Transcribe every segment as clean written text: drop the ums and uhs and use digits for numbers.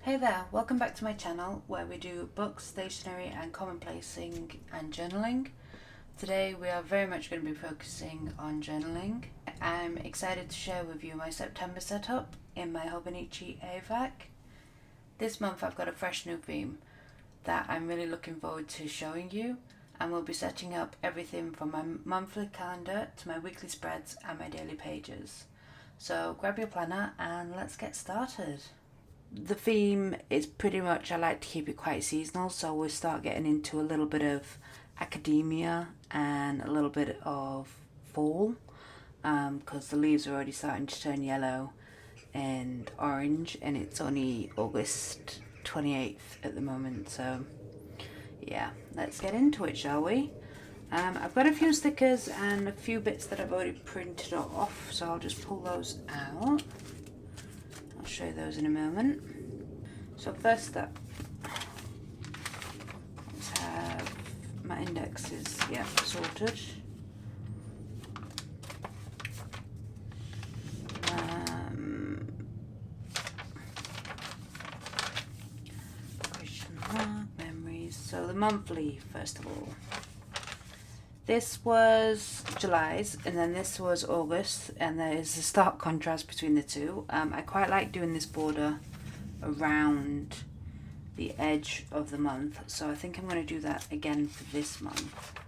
Hey there, welcome back to my channel where we do books, stationery and commonplacing and journaling. Today we are very much going to be focusing on journaling. I'm excited to share with you my September setup in my Hobonichi AVAC. This month I've got a fresh new theme that I'm really looking forward to showing you, and we'll be setting up everything from my monthly calendar to my weekly spreads and my daily pages. So grab your planner and let's get started. The theme is pretty much, I like to keep it quite seasonal, so we'll start getting into a little bit of academia and a little bit of fall, because the leaves are already starting to turn yellow and orange, and it's only August 28th at the moment, so yeah, let's get into it, shall we? I've got a few stickers and a few bits that I've already printed off, so I'll just pull those out. I'll show you those in a moment. So first up, let's have my indexes, sorted. Question mark, memories. So the monthly, first of all. This was July's, and then this was August, and there is a stark contrast between the two. I quite like doing this border around the edge of the month, so I think I'm going to do that again for this month.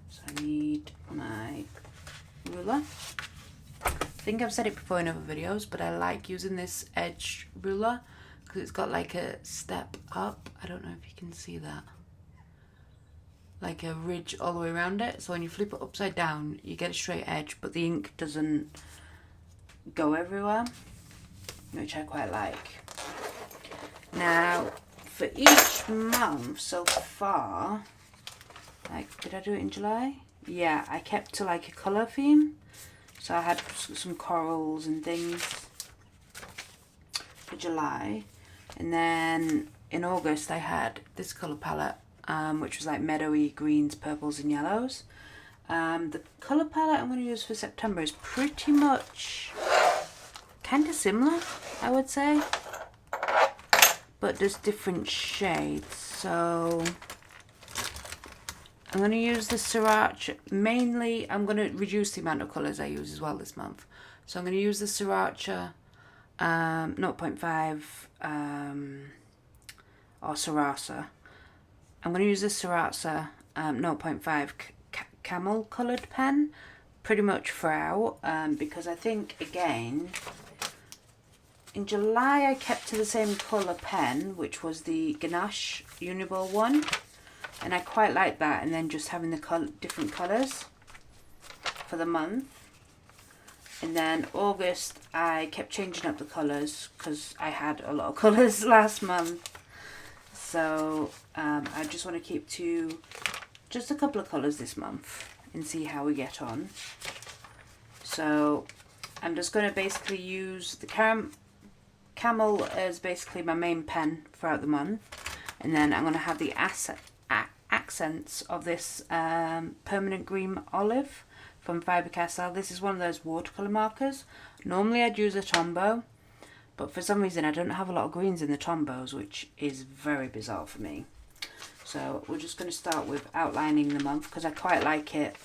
So I need my ruler. I think I've said it before in other videos, but I like using this edge ruler because it's got like a step up. I don't know if you can see that. Like a ridge all the way around it, so when you flip it upside down you get a straight edge, but the ink doesn't go everywhere, which I quite like. Now for each month so far, like, did I do it in July? Yeah, I kept to like a colour theme, so I had some corals and things for July, and then in August I had this colour palette, which was like meadowy greens, purples and yellows. The colour palette I'm going to use for September is pretty much kind of similar, I would say, but there's different shades. So I'm going to use the Sriracha, mainly I'm going to reduce the amount of colours I use as well this month. So I'm going to use the Sriracha 0.5 or Sarasa. I'm going to use the Sriracha 0.5 camel coloured pen pretty much throughout, because I think, again, in July I kept to the same colour pen, which was the Ganache Uniball one, and I quite like that, and then just having the different colours for the month. And then August I kept changing up the colours because I had a lot of colours last month. So I just want to keep to just a couple of colours this month and see how we get on. So I'm just going to basically use the Camel as basically my main pen throughout the month. And then I'm going to have the accents of this Permanent Green Olive from Faber-Castell. This is one of those watercolour markers. Normally I'd use a Tombow, but for some reason I don't have a lot of greens in the Tombows, which is very bizarre for me. So we're just going to start with outlining the month, because I quite like it,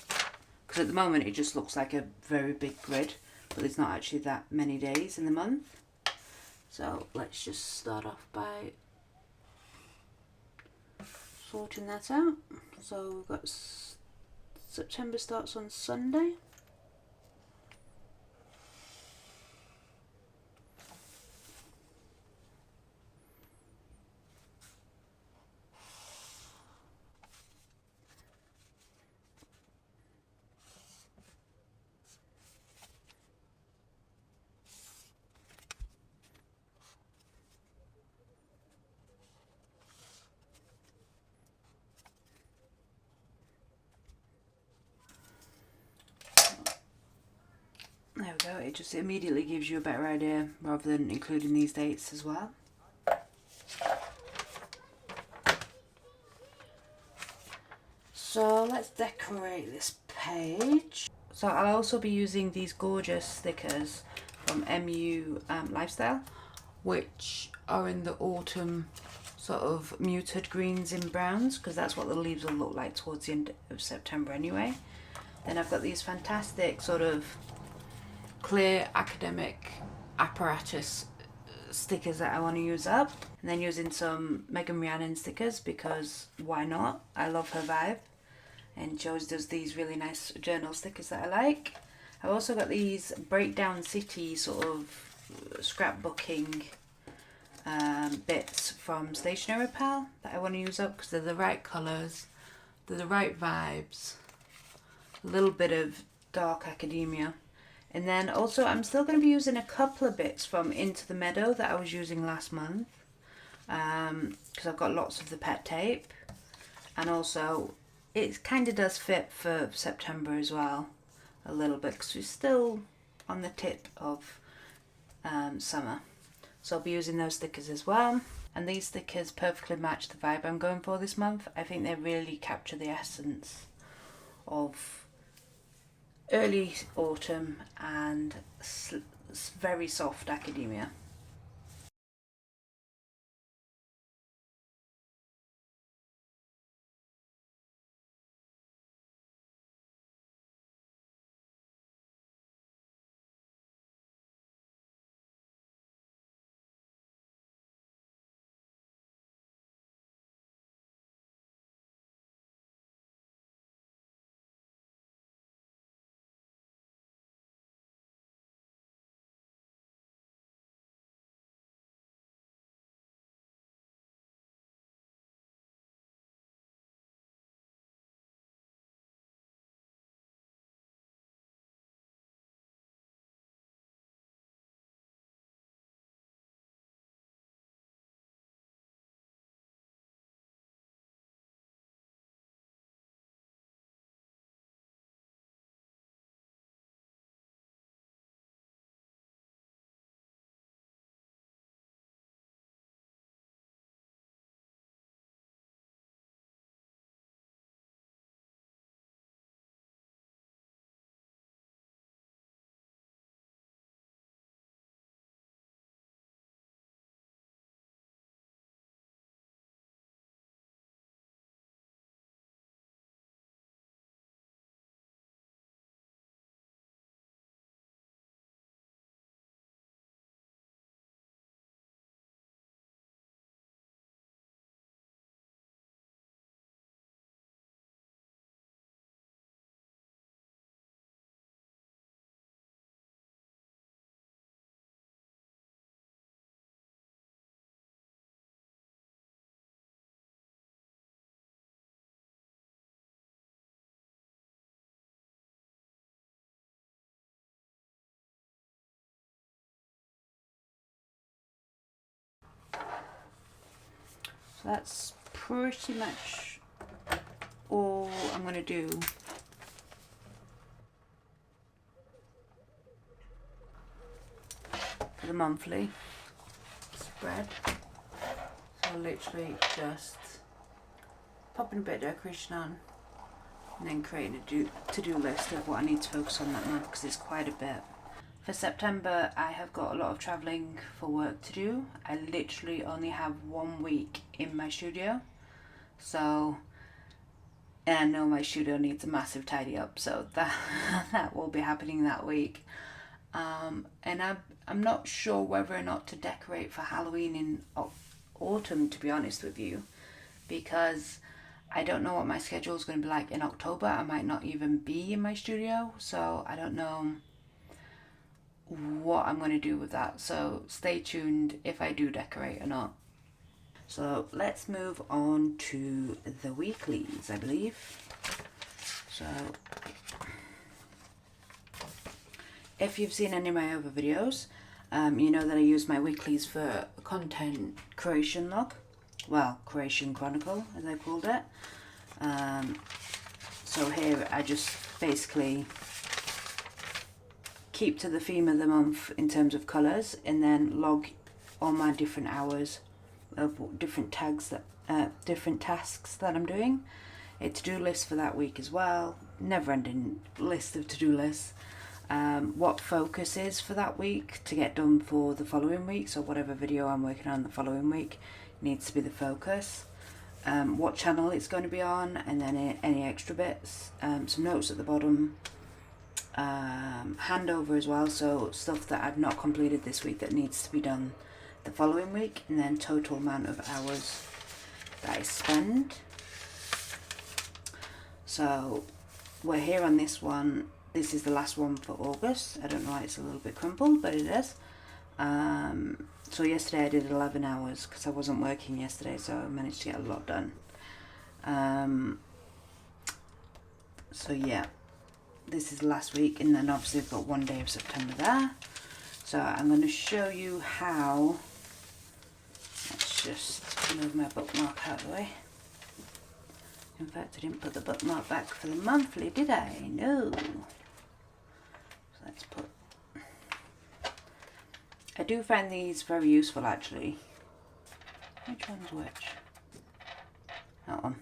because at the moment it just looks like a very big grid, but there's not actually that many days in the month. So let's just start off by sorting that out. So we've got September starts on Sunday. There we go, it just immediately gives you a better idea rather than including these dates as well. So let's decorate this page. So I'll also be using these gorgeous stickers from MU Lifestyle. which are in the autumn sort of muted greens and browns, because that's what the leaves will look like towards the end of September anyway. Then I've got these fantastic sort of clear academic apparatus stickers that I want to use up, and then using some Megan Rhiannon stickers because why not? I love her vibe, and she always does these really nice journal stickers that I like. I've also got these Breakdown City sort of scrapbooking bits from Stationery Pal that I want to use up because they're the right colours, they're the right vibes, a little bit of dark academia. And then also I'm still going to be using a couple of bits from Into the Meadow that I was using last month, because I've got lots of the pet tape, and also it kind of does fit for September as well a little bit because we're still on the tip of summer. So I'll be using those stickers as well. And these stickers perfectly match the vibe I'm going for this month. I think they really capture the essence of early autumn and very soft academia. So that's pretty much all I'm going to do for the monthly spread. So I'll literally just popping a bit of decoration on and then creating a to-do list of what I need to focus on that month because it's quite a bit. For September, I have got a lot of travelling for work to do. I literally only have 1 week in my studio. So, and I know my studio needs a massive tidy up, so that will be happening that week. And I'm not sure whether or not to decorate for Halloween in autumn, to be honest with you, because I don't know what my schedule is going to be like in October. I might not even be in my studio, so I don't know what I'm going to do with that. So stay tuned if I do decorate or not. So let's move on to the weeklies, I believe. So if you've seen any of my other videos, you know that I use my weeklies for content creation log. Well, creation chronicle, as I called it. So here I just basically keep to the theme of the month in terms of colours, and then log all my different hours of different tags that different tasks that I'm doing. A to-do list for that week as well, never ending list of to-do lists. what focus is for that week to get done for the following week. So whatever video I'm working on the following week needs to be the focus. What channel it's going to be on, and then any extra bits. Some notes at the bottom. Handover as well, so stuff that I've not completed this week that needs to be done the following week, and then total amount of hours that I spend. So we're here on this one. This is the last one for August. I don't know why it's a little bit crumpled, but it is. So yesterday I did 11 hours because I wasn't working yesterday, so I managed to get a lot done. So yeah, this is last week, and then obviously I've got 1 day of September there. So I'm going to show you how. Let's just move my bookmark out of the way. In fact, I didn't put the bookmark back for the monthly, did I? No. So let's put. I do find these very useful, actually. Which one's which? That one.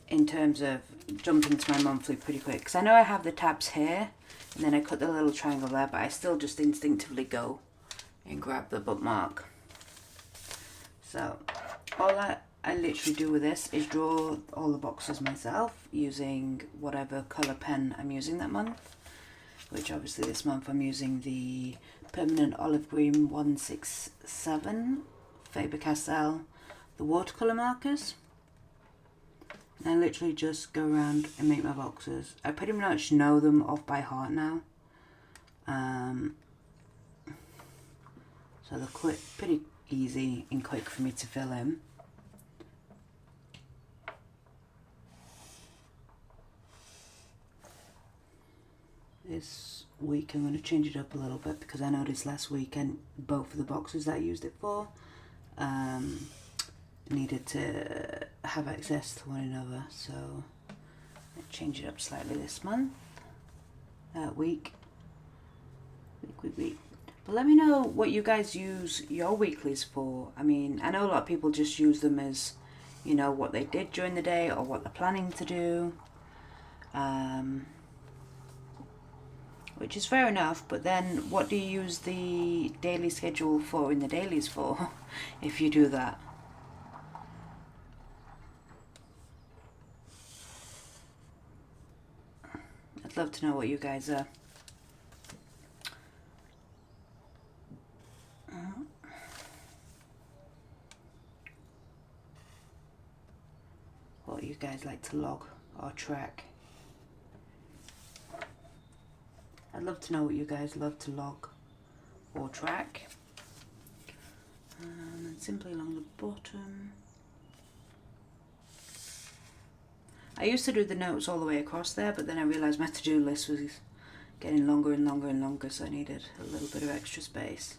In terms of jumping to my monthly pretty quick, because I know I have the tabs here, and then I cut the little triangle there, but I still just instinctively go and grab the bookmark. So all I literally do with this is draw all the boxes myself using whatever colour pen I'm using that month, which obviously this month I'm using the Permanent Olive Green 167 Faber-Castell, the watercolour markers. I literally just go around and make my boxes. I pretty much know them off by heart now. So they're quick, pretty easy and quick for me to fill in. This week I'm going to change it up a little bit because I noticed last weekend both of the boxes that I used it for needed to have access to one another, so I'll change it up slightly this month. Week. But let me know what you guys use your weeklies for. I mean, I know a lot of people just use them as, you know, what they did during the day or what they're planning to do, which is fair enough. But then what do you use the daily schedule for in the dailies for if you do that? I'd love to know what you guys are. What you guys like to log or track. I'd love to know what you guys love to log or track. And simply along the bottom. I used to do the notes all the way across there, but then I realised my to-do list was getting longer and longer and longer, so I needed a little bit of extra space.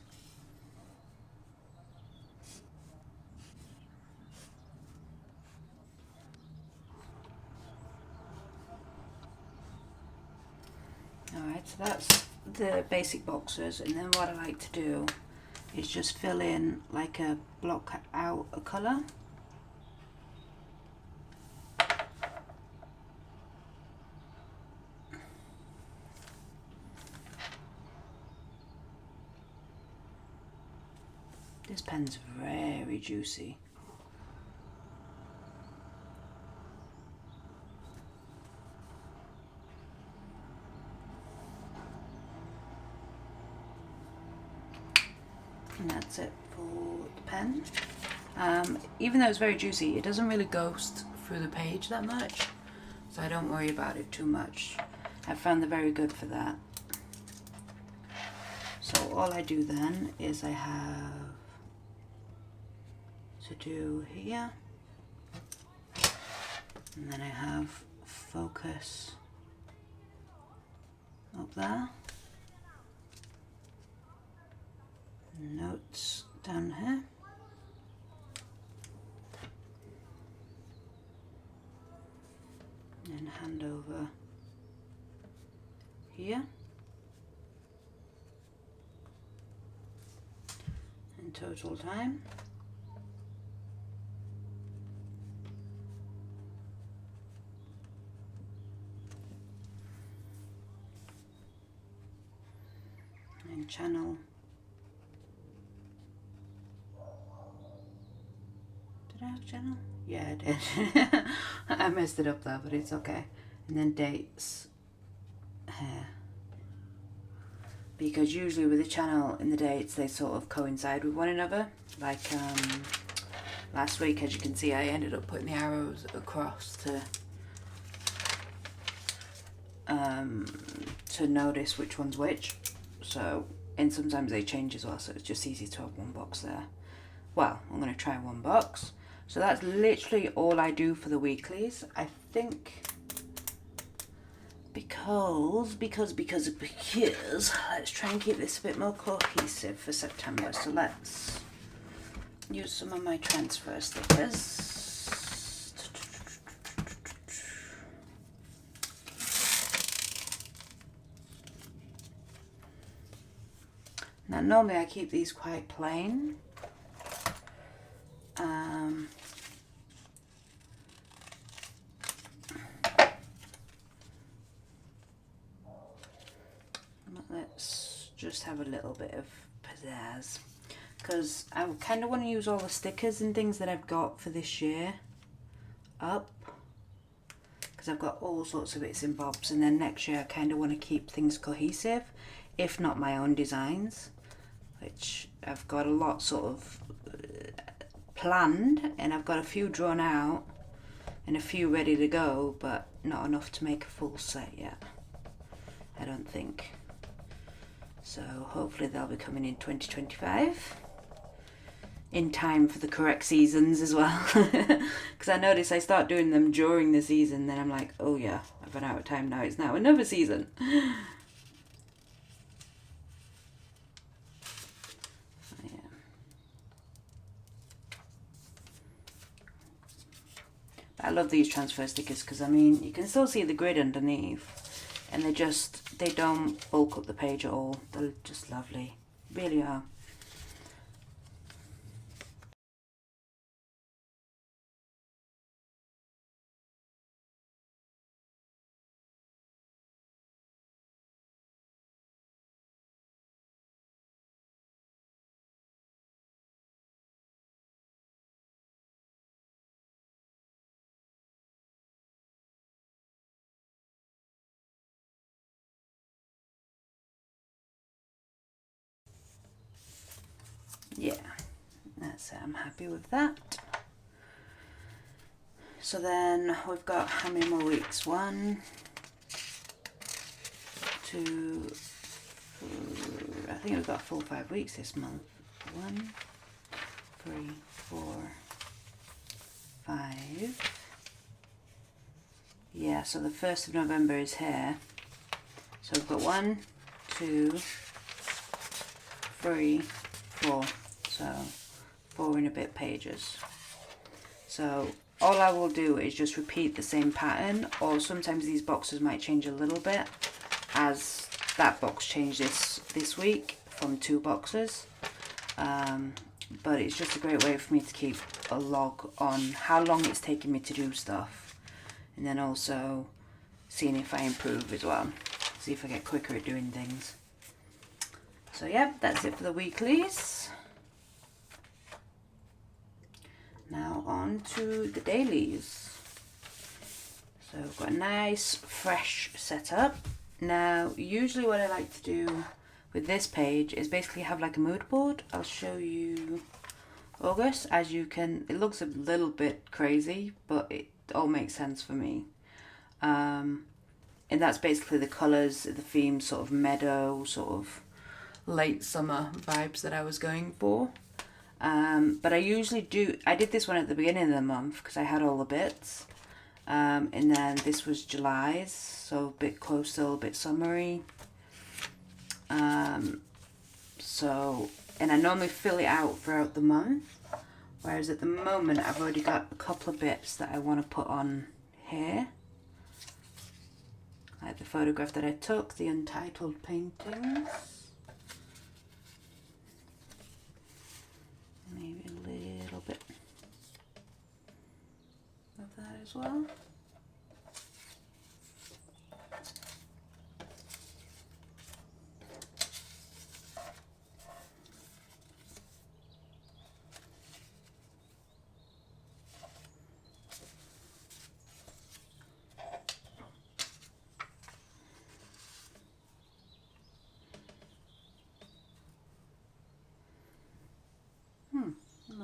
Alright, so that's the basic boxes, and then what I like to do is just fill in, like, a block out a colour. This pen's very juicy. And that's it for the pen. Even though it's very juicy, it doesn't really ghost through the page that much, so I don't worry about it too much. I found they're very good for that. So all I do then is I have to do here, and then I have focus up there, notes down here, and hand over here, and total time. channel. Did I have channel? Yeah, I did. I messed it up though, but it's okay. And then dates here. Because usually with the channel and the dates, they sort of coincide with one another. Like last week, as you can see, I ended up putting the arrows across to notice which one's which. So, and sometimes they change as well, so it's just easy to have one box there. Well, I'm going to try one box. So that's literally all I do for the weeklies. I think because let's try and keep this a bit more cohesive for September. So let's use some of my transfer stickers. Now normally I keep these quite plain. Let's just have a little bit of pizzazz, because I kind of want to use all the stickers and things that I've got for this year up, because I've got all sorts of bits and bobs, and then next year I kind of want to keep things cohesive, if not my own designs, which I've got a lot sort of planned, and I've got a few drawn out and a few ready to go, but not enough to make a full set yet, I don't think. So hopefully they'll be coming in 2025, in time for the correct seasons as well. Because I notice I start doing them during the season, then I'm like, oh yeah, I've run out of time now, it's now another season. I love these transfer stickers because, I mean, you can still see the grid underneath, and they don't bulk up the page at all. They're just lovely, really are. Yeah, that's it. I'm happy with that. So then we've got how many more weeks? 1, 2, I think we've got a full 5 weeks this month. 1, 3, 4, 5. Yeah, so the 1st of November is here. So we've got 1, 2, 3, 4. So 4 and a bit pages. So all I will do is just repeat the same pattern, or sometimes these boxes might change a little bit, as that box changed this week from 2 boxes. But it's just a great way for me to keep a log on how long it's taking me to do stuff, and then also seeing if I improve as well, see if I get quicker at doing things. So yeah, that's it for the weeklies. Now on to the dailies. So I've got a nice fresh setup. Now usually what I like to do with this page is basically have like a mood board. I'll show you August. As you can, it looks a little bit crazy, but it all makes sense for me. And that's basically the colours, the theme, sort of meadow, sort of late summer vibes that I was going for. But I did this one at the beginning of the month because I had all the bits. And then this was July's, so a bit coastal, a bit summery. So, and I normally fill it out throughout the month, whereas at the moment I've already got a couple of bits that I want to put on here. Like the photograph that I took, the untitled paintings. Maybe a little bit of that as well.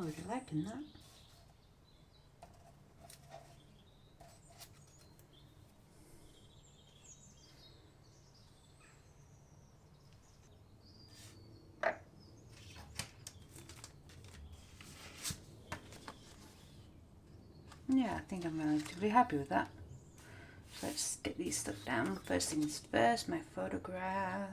Oh, you're liking that? Yeah, I think I'm relatively happy with that. So let's get these stuff down. First things first, my photograph.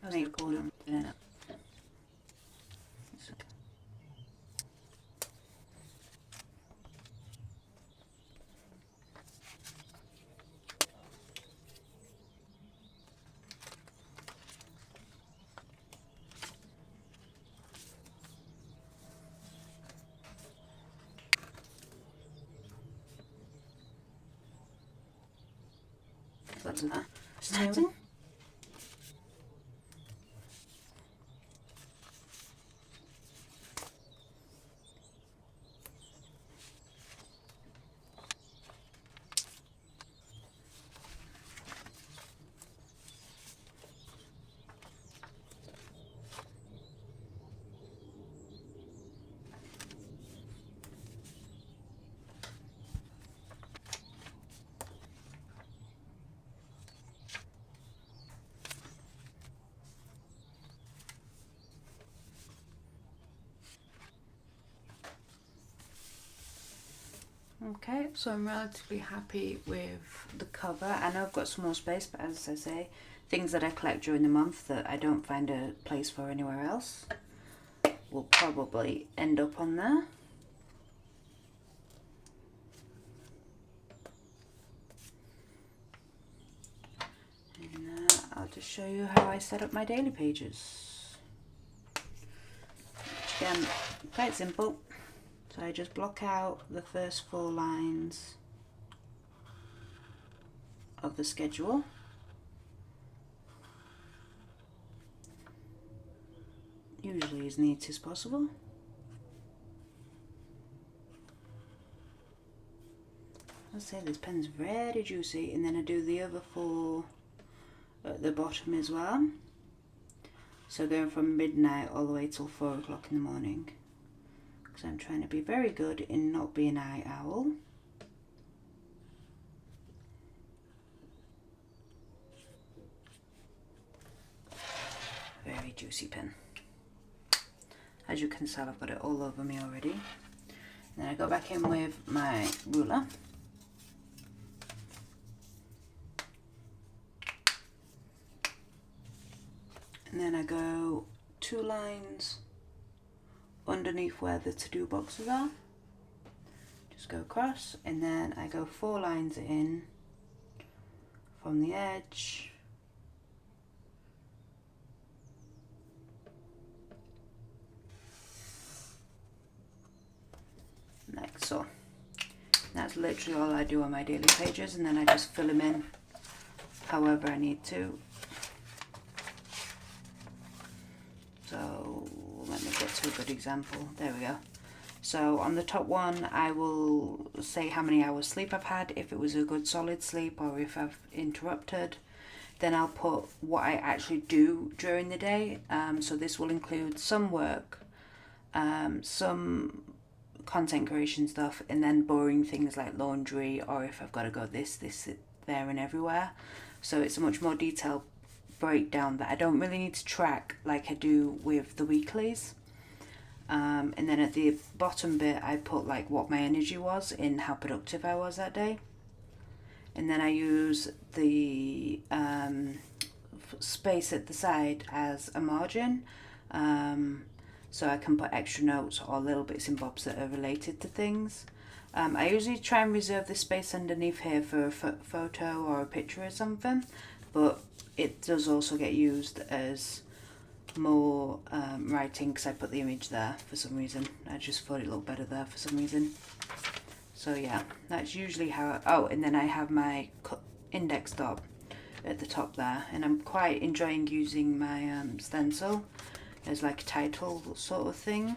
I think call them in it. What's that? Starting? Okay, so I'm relatively happy with the cover. I know I've got some more space, but as I say, things that I collect during the month that I don't find a place for anywhere else will probably end up on there. And I'll just show you how I set up my daily pages. Which again, quite simple. So I just block out the first 4 lines of the schedule. Usually as neat as possible. I'll say this pen's very juicy, and then I do the other 4 at the bottom as well. So going from midnight all the way till 4 o'clock in the morning. Because I'm trying to be very good in not being an night owl. Very juicy pen. As you can tell, I've got it all over me already. And then I go back in with my ruler. And then I go 2 lines underneath where the to-do boxes are. Just go across, and then I go 4 lines in from the edge. Like so. That's literally all I do on my daily pages, and then I just fill them in however I need to. So let me get to a good example. There we go. So on the top one, I will say how many hours sleep I've had, if it was a good solid sleep or if I've interrupted. Then I'll put what I actually do during the day. So this will include some work, some content creation stuff, and then boring things like laundry, or if I've got to go this, there and everywhere. So it's a much more detailed breakdown that I don't really need to track like I do with the weeklies. And then at the bottom bit I put like what my energy was in how productive I was that day. And then I use the space at the side as a margin, so I can put extra notes or little bits and bobs that are related to things. I usually try and reserve this space underneath here for a photo or a picture or something, but it does also get used as more writing because I put the image there for some reason. I just thought it looked better there for some reason. So yeah, that's usually how and then I have my index dot. at the top there, and I'm quite enjoying using my stencil as like a title sort of thing.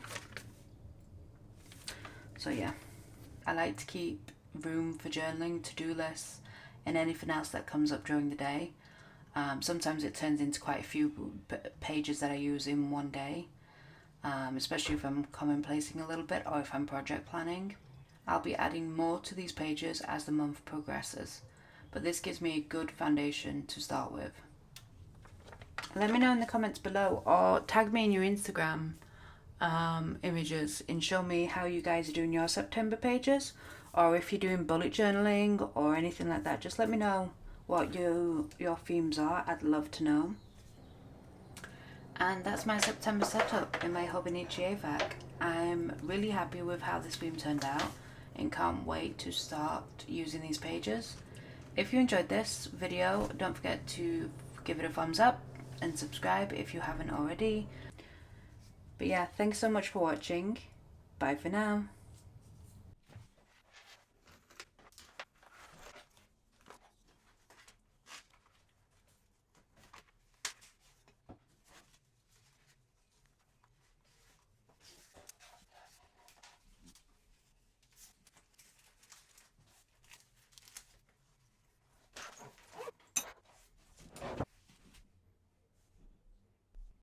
So yeah, I like to keep room for journaling, to-do lists, and anything else that comes up during the day. Sometimes it turns into quite a few pages that I use in one day, especially if I'm commonplacing a little bit or if I'm project planning. I'll be adding more to these pages as the month progresses, but this gives me a good foundation to start with. Let me know in the comments below, or tag me in your Instagram images and show me how you guys are doing your September pages, or if you're doing bullet journaling or anything like that. Just let me know what your themes are. I'd love to know. And that's my September setup in my Hobonichi AVAC. I'm really happy with how this theme turned out and can't wait to start using these pages. If you enjoyed this video, don't forget to give it a thumbs up and subscribe if you haven't already. But yeah, thanks so much for watching. Bye for now.